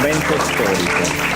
momento storico.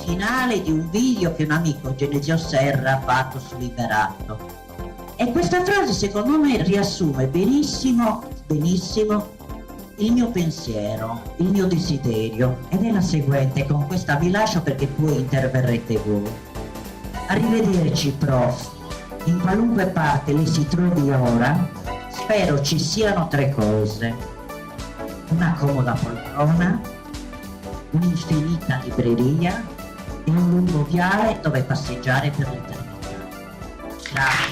Finale di un video che un amico, Genesio Serra, ha fatto su Liberato, e questa frase secondo me riassume benissimo il mio pensiero, il mio desiderio, ed è la seguente. Con questa vi lascio perché poi interverrete voi. Arrivederci prof, in qualunque parte lei si trovi ora, spero ci siano 3 cose: una comoda poltrona, un'infinita libreria e un lungo viale dove passeggiare per l'eternità. Grazie.